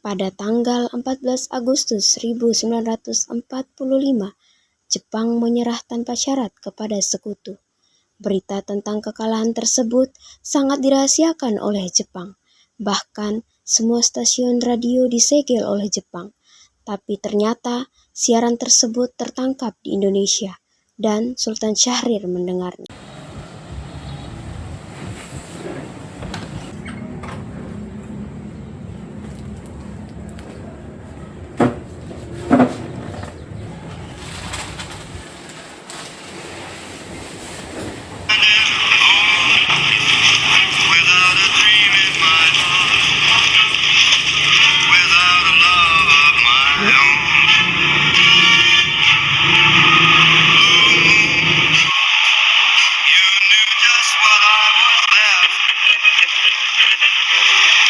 Pada tanggal 14 Agustus 1945, Jepang menyerah tanpa syarat kepada Sekutu. Berita tentang kekalahan tersebut sangat dirahasiakan oleh Jepang. Bahkan, semua stasiun radio disegel oleh Jepang. Tapi ternyata siaran tersebut tertangkap di Indonesia dan Sultan Syahrir mendengarnya.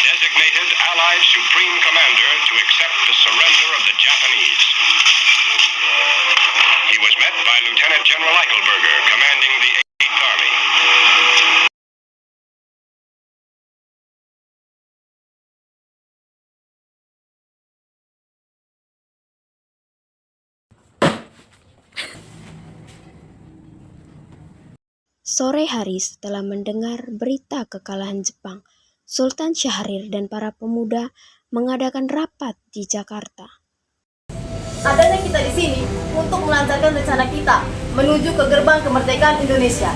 Designated Allied Supreme Commander to accept the surrender of the Japanese. He was met by Lieutenant General Eichelberger, commanding the 8th Army. Sore hari setelah mendengar berita kekalahan Jepang, Sultan Syahrir dan para pemuda mengadakan rapat di Jakarta. Adanya kita di sini untuk melancarkan rencana kita menuju ke gerbang kemerdekaan Indonesia.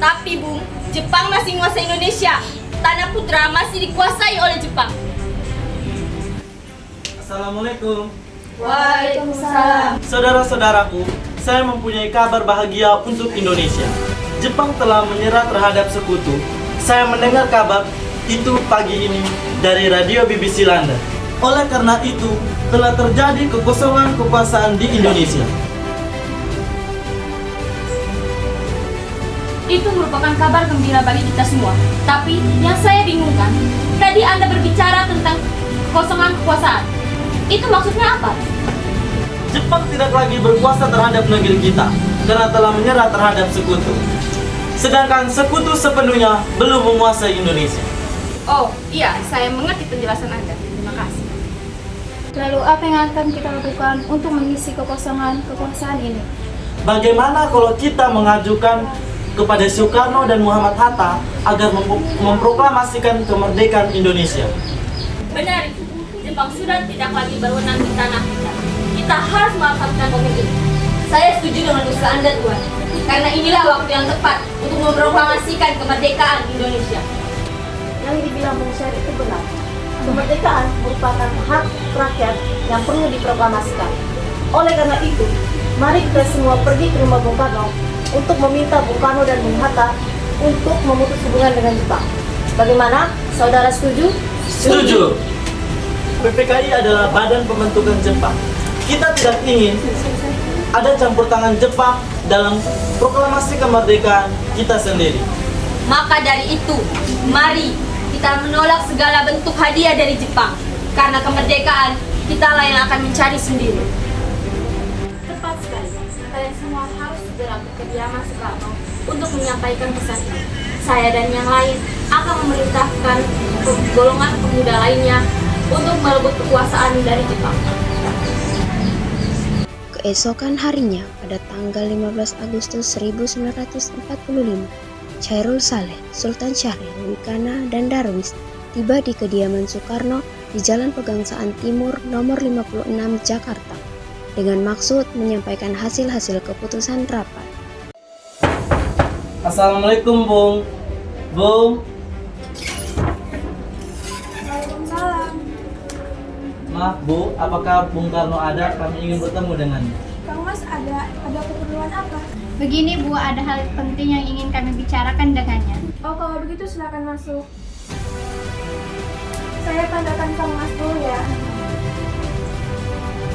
Tapi Bung, Jepang masih menguasai Indonesia. Tanah Putra masih dikuasai oleh Jepang. Assalamualaikum. Waalaikumsalam. Saudara-saudaraku, saya mempunyai kabar bahagia untuk Indonesia. Jepang telah menyerah terhadap Sekutu. Saya mendengar kabar itu pagi ini dari radio BBC London. Oleh karena itu, telah terjadi kekosongan kekuasaan di Indonesia. Itu merupakan kabar gembira bagi kita semua. Tapi yang saya bingungkan, tadi Anda berbicara tentang kekosongan kekuasaan. Itu maksudnya apa? Jepang tidak lagi berkuasa terhadap negeri kita karena telah menyerah terhadap Sekutu. Sedangkan Sekutu sepenuhnya belum menguasai Indonesia. Oh, iya, saya mengerti penjelasan Anda. Terima kasih. Lalu apa yang akan kita lakukan untuk mengisi kekosongan kekuasaan ini? Bagaimana kalau kita mengajukan kepada Soekarno dan Muhammad Hatta agar memproklamasikan kemerdekaan Indonesia? Benar, Jepang sudah tidak lagi berwenang di tanah kita. Kita harus memanfaatkan momen ini. Saya setuju dengan usaha Anda, Tuan. Karena inilah waktu yang tepat untuk memproklamasikan kemerdekaan Indonesia. Yang dibilang Bung Syahrir itu benar. Kemerdekaan merupakan hak rakyat yang perlu diproklamasikan. Oleh karena itu, mari kita semua pergi ke rumah Bung Karno untuk meminta Bung Karno dan Bung Hatta untuk memutus hubungan dengan Jepang. Bagaimana? Saudara setuju? Setuju. PPKI adalah badan pembentukan Jepang. Kita tidak ingin ada campur tangan Jepang dalam proklamasi kemerdekaan kita sendiri. Maka dari itu, mari kita menolak segala bentuk hadiah dari Jepang. Karena kemerdekaan, kitalah yang akan mencari sendiri. Tepat sekali. Kalian semua harus segera ke kediaman Soekarno untuk menyampaikan pesan ini. Saya dan yang lain akan memerintahkan golongan pemuda lainnya untuk merebut kekuasaan dari Jepang. Keesokan harinya, pada tanggal 15 Agustus 1945, Chairul Saleh, Sultan Syahrir, Wikana, dan Darwis tiba di kediaman Soekarno di Jalan Pegangsaan Timur nomor 56 Jakarta dengan maksud menyampaikan hasil-hasil keputusan rapat. Assalamualaikum, Bung. Bung. Waalaikumsalam. Maaf, Bu, apakah Bung Karno ada? Kami ingin bertemu dengannya. Kang Mas, ada keperluan apa? Begini Bu, ada hal penting yang ingin kami bicarakan dengannya. Oh, kalau begitu silakan masuk. Saya panggilkan Kang Mas dulu ya.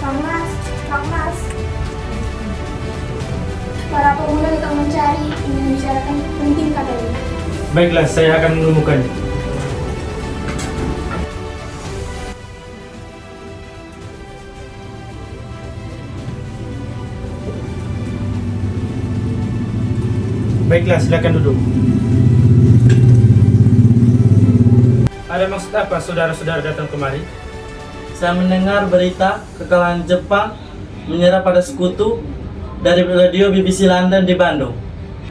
Kang Mas. Para pemuda datang mencari, ingin membicarakan penting katanya. Baiklah, saya akan menemukannya. Baiklah, silakan duduk. Ada maksud apa saudara-saudara datang kemari? saya mendengar berita kekalahan Jepang menyerah pada sekutu dari radio BBC London di Bandung.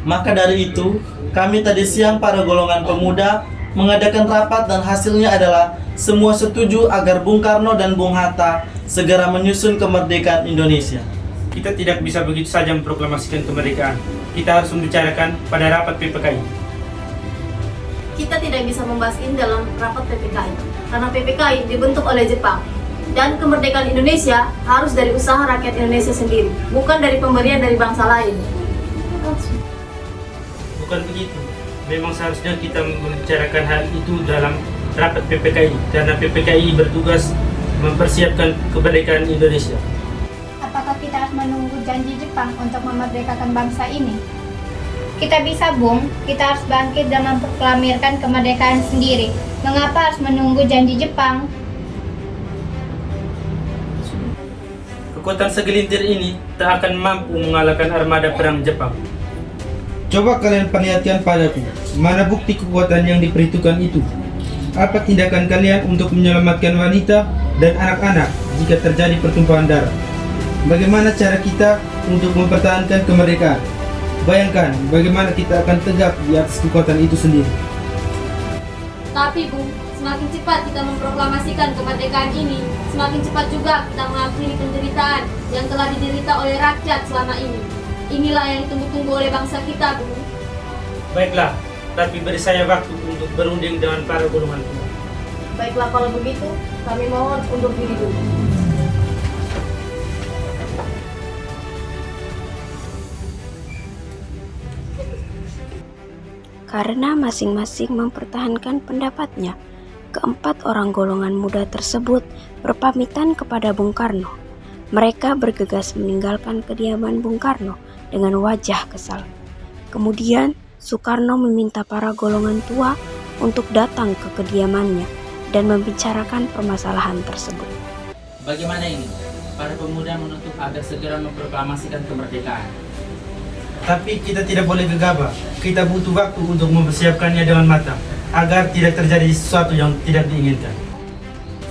Maka dari itu, kami tadi siang para golongan pemuda mengadakan rapat dan hasilnya adalah semua setuju agar Bung Karno dan Bung Hatta segera menyusun kemerdekaan Indonesia. Kita tidak bisa begitu saja memproklamasikan kemerdekaan. Kita harus membicarakan pada rapat PPKI. Kita tidak bisa membahas ini dalam rapat PPKI karena PPKI dibentuk oleh Jepang. Dan kemerdekaan Indonesia harus dari usaha rakyat Indonesia sendiri, bukan dari pemberian dari bangsa lain. Bukan begitu. Memang seharusnya kita membicarakan hal itu dalam rapat PPKI karena PPKI bertugas mempersiapkan kemerdekaan Indonesia. Apakah kita harus menunggu janji Jepang untuk memerdekakan bangsa ini? Kita bisa, Bung. Kita harus bangkit dan memproklamirkan kemerdekaan sendiri. Mengapa harus menunggu janji Jepang? Kekuatan segelintir ini tak akan mampu mengalahkan armada perang Jepang. Coba kalian perlihatkan padaku, mana bukti kekuatan yang diperhitungkan itu? Apa tindakan kalian untuk menyelamatkan wanita dan anak-anak jika terjadi pertumpahan darah? Bagaimana cara kita untuk mempertahankan kemerdekaan? Bayangkan bagaimana kita akan tegak di atas kekuatan itu sendiri. Tapi Bung, semakin cepat kita memproklamasikan kemerdekaan ini, semakin cepat juga kita mengakhiri penderitaan yang telah diderita oleh rakyat selama ini. Inilah yang ditunggu-tunggu oleh bangsa kita, Bung. Baiklah, tapi beri saya waktu untuk berunding dengan para golongan tua. Baiklah kalau begitu, kami mohon undur diri dulu. Karena masing-masing mempertahankan pendapatnya, keempat orang golongan muda tersebut berpamitan kepada Bung Karno. Mereka bergegas meninggalkan kediaman Bung Karno dengan wajah kesal. Kemudian Soekarno meminta para golongan tua untuk datang ke kediamannya dan membicarakan permasalahan tersebut. Bagaimana ini? Para pemuda menuntut agar segera memproklamasikan kemerdekaan. Tapi kita tidak boleh gegabah. Kita butuh waktu untuk mempersiapkannya dengan matang agar tidak terjadi sesuatu yang tidak diinginkan.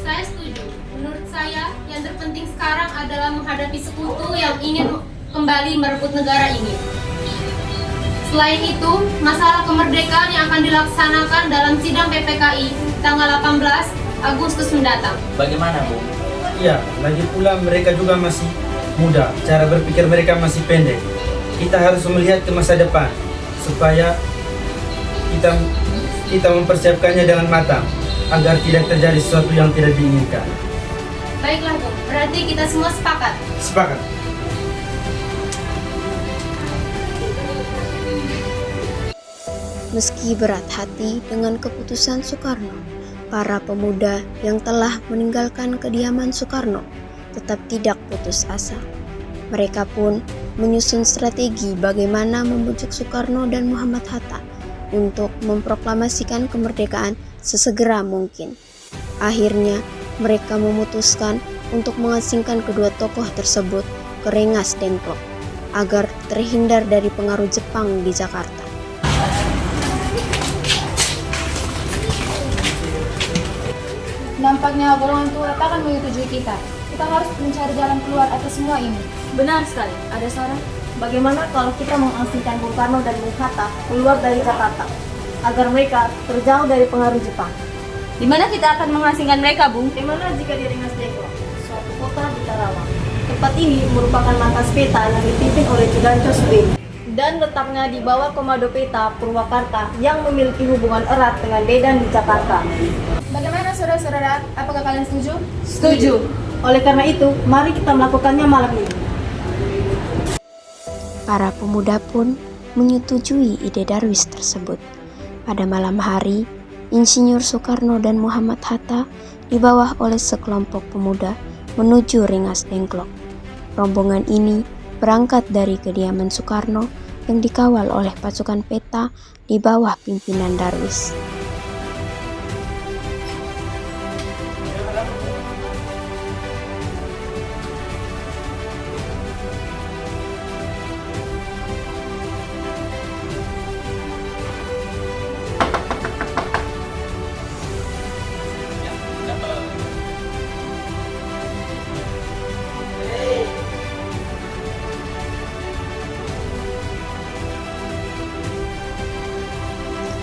Saya setuju. Menurut saya, yang terpenting sekarang adalah menghadapi sekutu yang ingin kembali merebut negara ini. Selain itu, masalah kemerdekaan yang akan dilaksanakan dalam sidang PPKI tanggal 18 Agustus mendatang. Bagaimana, Bu? Ya, lagi pula mereka juga masih muda. Cara berpikir mereka masih pendek. Kita harus melihat ke masa depan supaya kita mempersiapkannya dengan matang agar tidak terjadi sesuatu yang tidak diinginkan. Baiklah, Bu. Berarti kita semua sepakat. Sepakat. Meski berat hati dengan keputusan Soekarno, para pemuda yang telah meninggalkan kediaman Soekarno tetap tidak putus asa. Mereka pun menyusun strategi bagaimana membujuk Soekarno dan Muhammad Hatta untuk memproklamasikan kemerdekaan sesegera mungkin. Akhirnya, mereka memutuskan untuk mengasingkan kedua tokoh tersebut ke Rengas Dengklok agar terhindar dari pengaruh Jepang di Jakarta. Nampaknya golongan tua tak akan menyetujui kita. Kita harus mencari jalan keluar atas semua ini. Benar sekali. Ada saran? Bagaimana kalau kita mengasingkan Bung Karno dan Bung Hatta keluar dari Jakarta agar mereka terjauh dari pengaruh Jepang? Di mana kita akan mengasingkan mereka, Bung? Di mana jika di Rengas Dengklok, suatu kota di Karawang. Tempat ini merupakan markas peta yang dipimpin oleh Sudanco Subedi dan letaknya di bawah Komando Peta Purwakarta yang memiliki hubungan erat dengan Medan di Jakarta. Bagaimana saudara-saudara? Apakah kalian setuju? Setuju. Oleh karena itu, mari kita melakukannya malam ini. Para pemuda pun menyetujui ide Darwis tersebut. Pada malam hari, Insinyur Soekarno dan Muhammad Hatta dibawa oleh sekelompok pemuda menuju Rengas Dengklok. Rombongan ini berangkat dari kediaman Soekarno yang dikawal oleh pasukan peta di bawah pimpinan Darwis.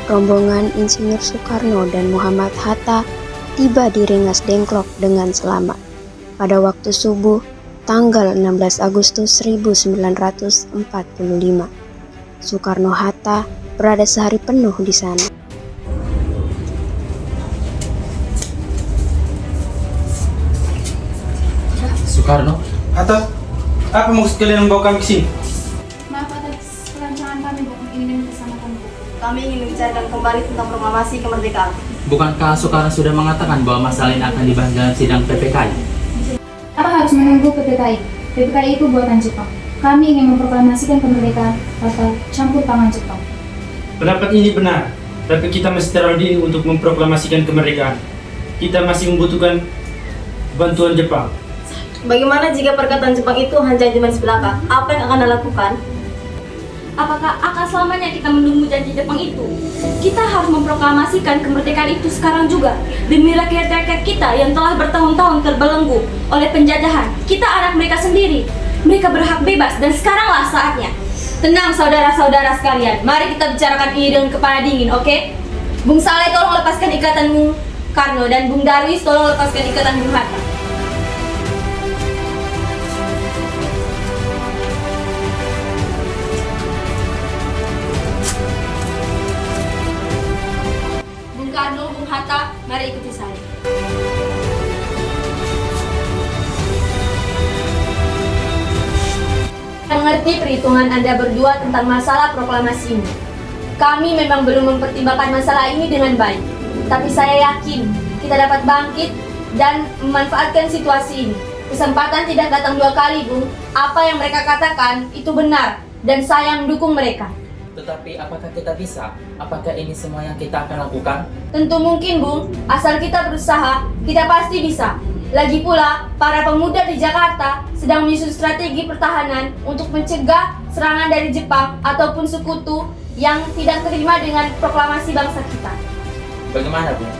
rombongan Insinyur Soekarno dan Muhammad Hatta tiba di Rengas Dengklok dengan selamat. Pada waktu subuh, tanggal 16 Agustus 1945. Soekarno-Hatta berada sehari penuh di sana. Soekarno, Hatta, apa maksud kalian membawa kami ke sini? Maaf atas kerancangan kami, Bu. Ingin bersama kami. Kami ingin membicarakan kembali tentang proklamasi kemerdekaan. bukankah Soekarno sudah mengatakan bahwa masalah ini akan dibahas dalam sidang PPKI? Apa harus menunggu PPKI? PPKI itu buatan Jepang. Kami ingin memproklamasikan kemerdekaan tanpa campur tangan Jepang. Pendapat ini benar, tapi kita masih terlalu dini untuk memproklamasikan kemerdekaan. Kita masih membutuhkan bantuan Jepang. Bagaimana jika perkataan Jepang itu hanya janji belaka? Apa yang akan Anda lakukan? Apakah akan selamanya kita menunggu janji Jepang itu? Kita harus memproklamasikan kemerdekaan itu sekarang juga demi rakyat-rakyat kita yang telah bertahun-tahun terbelenggu oleh penjajahan. Kita anak mereka sendiri. Mereka berhak bebas dan sekaranglah saatnya. Tenang saudara-saudara sekalian, mari kita bicarakan ini dengan kepala dingin, oke? Bung Saleh tolong lepaskan ikatan Bung Karno dan Bung Darwis tolong lepaskan ikatan Bung Hatta. Bung Karno, Bung Hatta, mari ikuti saya. Saya mengerti perhitungan Anda berdua tentang masalah proklamasi ini. Kami memang belum mempertimbangkan masalah ini dengan baik. Tapi saya yakin kita dapat bangkit dan memanfaatkan situasi ini. Kesempatan tidak datang dua kali, Bung. Apa yang mereka katakan itu benar dan saya mendukung mereka. Tetapi apakah kita bisa? Apakah ini semua yang kita akan lakukan? Tentu mungkin, Bung. Asal kita berusaha, kita pasti bisa. Lagi pula, para pemuda di Jakarta sedang menyusun strategi pertahanan untuk mencegah serangan dari Jepang ataupun sekutu yang tidak terima dengan proklamasi bangsa kita. Bagaimana, Bung?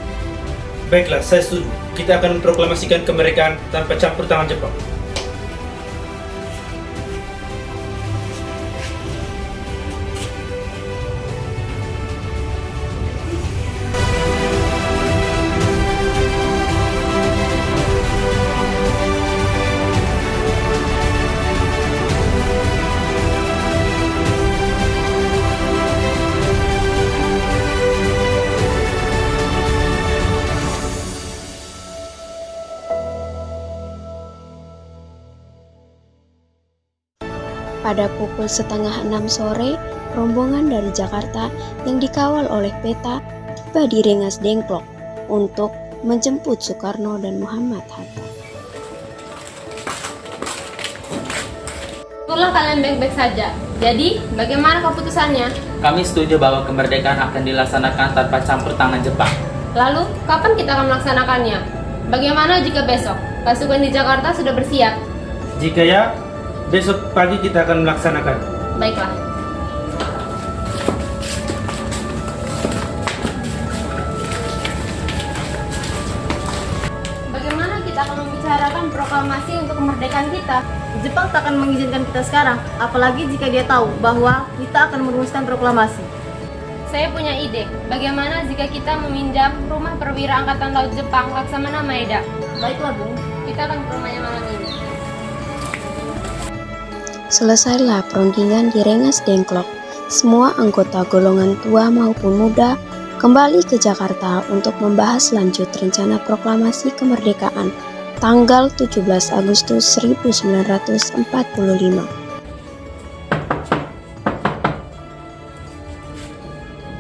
Baiklah, saya setuju. Kita akan memproklamasikan kemerdekaan tanpa campur tangan Jepang. Pada pukul 5:30 sore, rombongan dari Jakarta yang dikawal oleh Peta tiba di Rengas Dengklok untuk menjemput Soekarno dan Muhammad Hatta. Syukurlah kalian baik-baik saja. Jadi, bagaimana keputusannya? Kami setuju bahwa kemerdekaan akan dilaksanakan tanpa campur tangan Jepang. Lalu, kapan kita akan melaksanakannya? Bagaimana jika besok pasukan di Jakarta sudah bersiap? Jika ya, besok pagi kita akan melaksanakan. Baiklah. Bagaimana kita akan membicarakan proklamasi untuk kemerdekaan kita? Jepang tak akan mengizinkan kita sekarang, apalagi jika dia tahu bahwa kita akan merumuskan proklamasi. Saya punya ide. Bagaimana jika kita meminjam rumah perwira Angkatan Laut Jepang Laksamana Maeda? Baiklah, Bung. Kita akan ke rumahnya malam ini. Selesailah perundingan di Rengas Dengklok. Semua anggota golongan tua maupun muda kembali ke Jakarta untuk membahas lanjut rencana proklamasi kemerdekaan tanggal 17 Agustus 1945.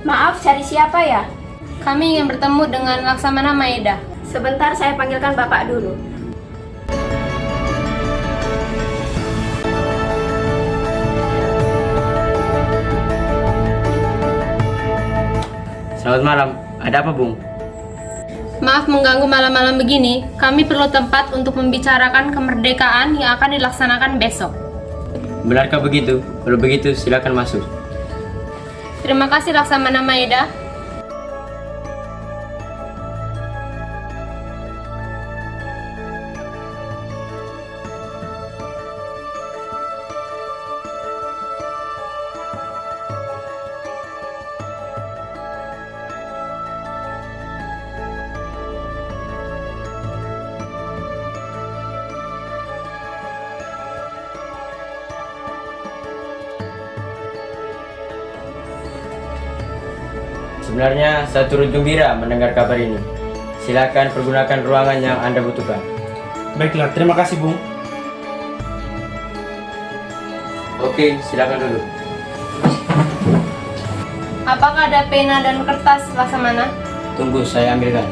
Maaf, cari siapa ya? Kami ingin bertemu dengan Laksamana Maeda. Sebentar, saya panggilkan Bapak dulu. Selamat malam. Ada apa, Bung? Maaf mengganggu malam-malam begini. Kami perlu tempat untuk membicarakan kemerdekaan yang akan dilaksanakan besok. Benarkah begitu? Kalau begitu, silakan masuk. Terima kasih Laksamana Maeda. Sebenarnya saya turut gembira mendengar kabar ini. Silakan pergunakan ruangan yang Anda butuhkan. Baiklah, terima kasih, Bung. Oke, silakan duduk. Apakah ada pena dan kertas, Laksamana? Tunggu, saya ambilkan.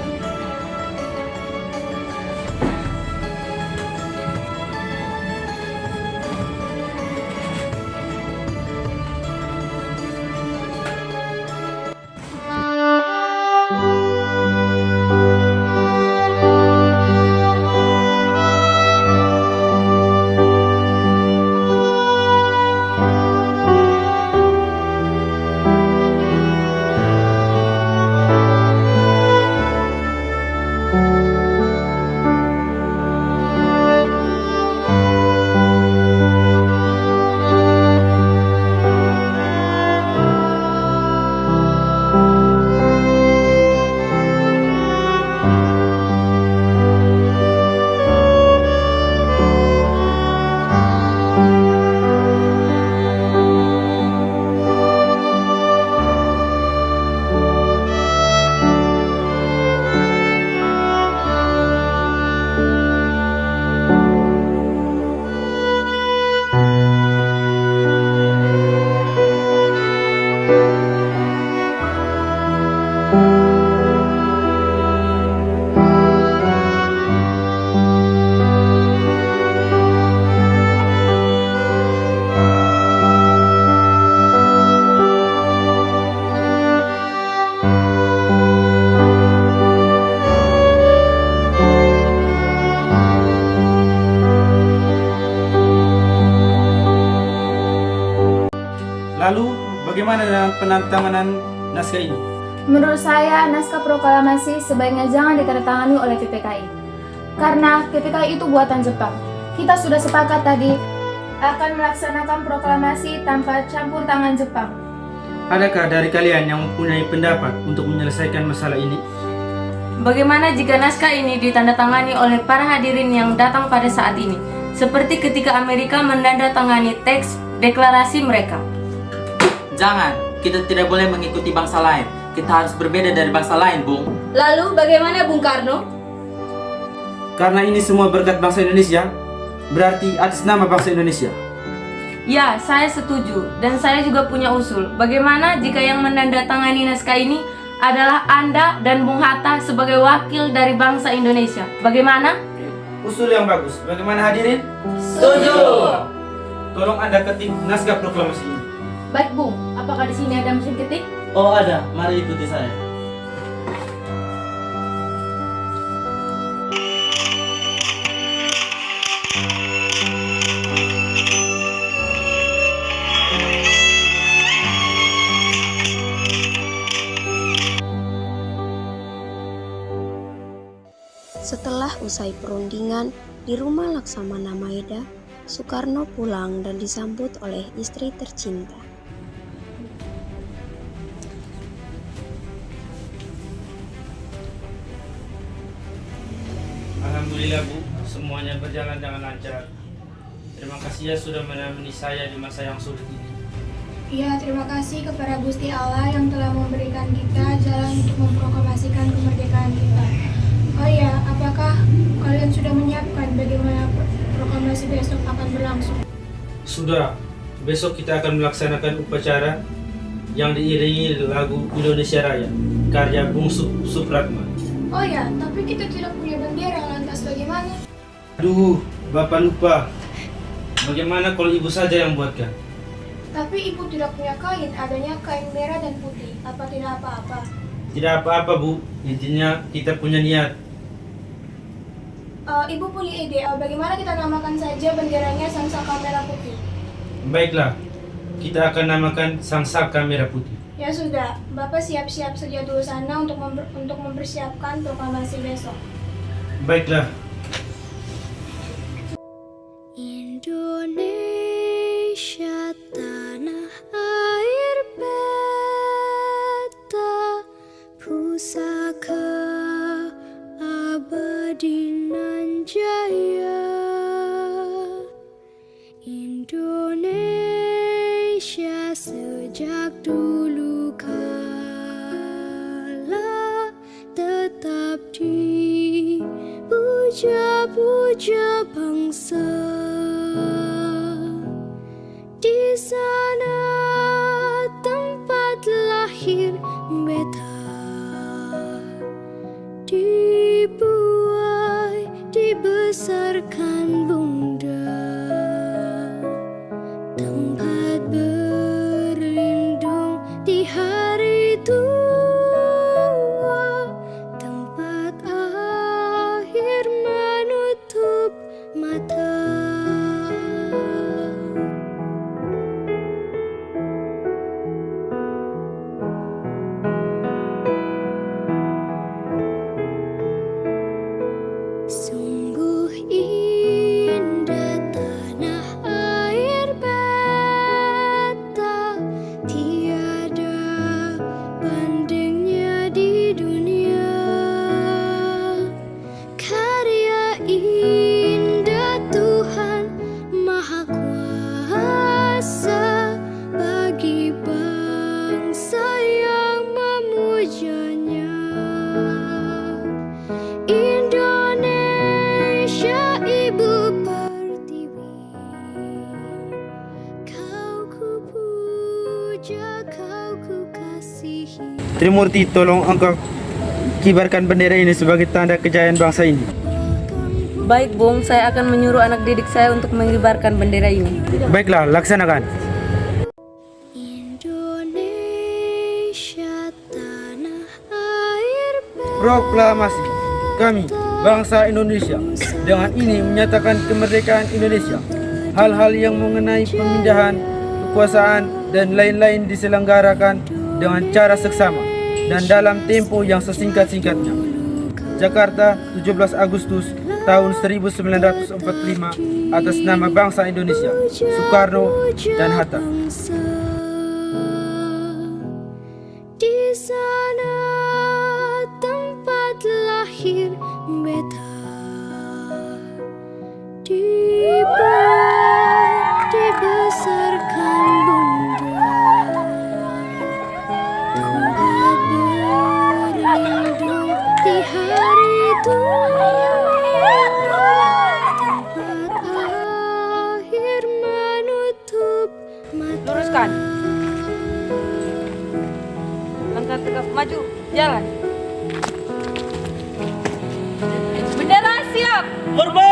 Lalu, bagaimana dengan penandatanganan naskah ini? Menurut saya, naskah proklamasi sebaiknya jangan ditandatangani oleh PPKI. Karena PPKI itu buatan Jepang. Kita sudah sepakat tadi akan melaksanakan proklamasi tanpa campur tangan Jepang. Adakah dari kalian yang mempunyai pendapat untuk menyelesaikan masalah ini? Bagaimana jika naskah ini ditandatangani oleh para hadirin yang datang pada saat ini? Seperti ketika Amerika menandatangani teks deklarasi mereka. Jangan, kita tidak boleh mengikuti bangsa lain. Kita harus berbeda dari bangsa lain, Bung. Lalu bagaimana Bung Karno? Karena ini semua berkat bangsa Indonesia, berarti atas nama bangsa Indonesia. Ya, saya setuju. Dan saya juga punya usul. Bagaimana jika yang menandatangani naskah ini adalah Anda dan Bung Hatta sebagai wakil dari bangsa Indonesia? Bagaimana? Usul yang bagus. Bagaimana hadirin? Setuju. Tolong Anda ketik naskah proklamasi ini. Baik Bung, apakah di sini ada mesin ketik? Oh ada, mari ikuti saya. Setelah usai perundingan di rumah Laksamana Maeda, Soekarno pulang dan disambut oleh istri tercinta. Alhamdulillah Bu, semuanya berjalan dengan lancar. Terima kasih ya sudah menemani saya di masa yang sulit ini. Ya, terima kasih kepada Gusti Allah yang telah memberikan kita jalan untuk memproklamasikan kemerdekaan kita. Oh ya, apakah kalian sudah menyiapkan bagaimana proklamasi besok akan berlangsung? Sudah, besok kita akan melaksanakan upacara yang diiringi lagu Indonesia Raya, karya Bung Supratman. Oh ya, tapi kita tidak punya bendera, lantas bagaimana? Aduh, Bapak lupa. Bagaimana kalau Ibu saja yang buatkan? Tapi ibu tidak punya kain, adanya kain merah dan putih. Apa tidak apa-apa? Tidak apa-apa Bu, intinya kita punya niat. Ibu punya ide, bagaimana kita namakan saja benderanya Sang Saka Merah Putih? Baiklah, kita akan namakan Sang Saka Merah Putih. Ya sudah, Bapak siap-siap saja dulu sana untuk mempersiapkan proklamasi besok. Baiklah. Indonesia tanah air beta, pusaka abadi nan jaya. Indonesia sejak dulu kala puja-puja bangsa. Di sana tempat lahir beta, dibuai, dibesarkan bunda, tempat berlindung di hari tua, tempat akhir menutup mata. Sungguh indah tanah air beta, tiada bandingnya di dunia. Karya indah Tuhan Maha Kuasa bagi bangsa yang memujanya. Indonesia Ibu Pertiwi, kau ku puja, kau ku kasihi. Trimurti, tolong engkau kibarkan bendera ini sebagai tanda kejayaan bangsa ini. Baik, Bung. Saya akan menyuruh anak didik saya untuk mengibarkan bendera ini. Baiklah, laksanakan. Indonesia tanah air Proklamasi kami, bangsa Indonesia, dengan ini menyatakan kemerdekaan Indonesia. Hal-hal yang mengenai pemindahan kekuasaan dan lain-lain diselenggarakan dengan cara seksama dan dalam tempo yang sesingkat-singkatnya. Jakarta, 17 Agustus tahun 1945, atas nama bangsa Indonesia, Soekarno dan Hatta. di sana tempat lahir beta, dibuai, dibesarkan bunda, tempat berlindung di hari tua, tempat akhir menutup mata. Luruskan. Langkah tegap maju, jalan. Bendera siap. Hormat!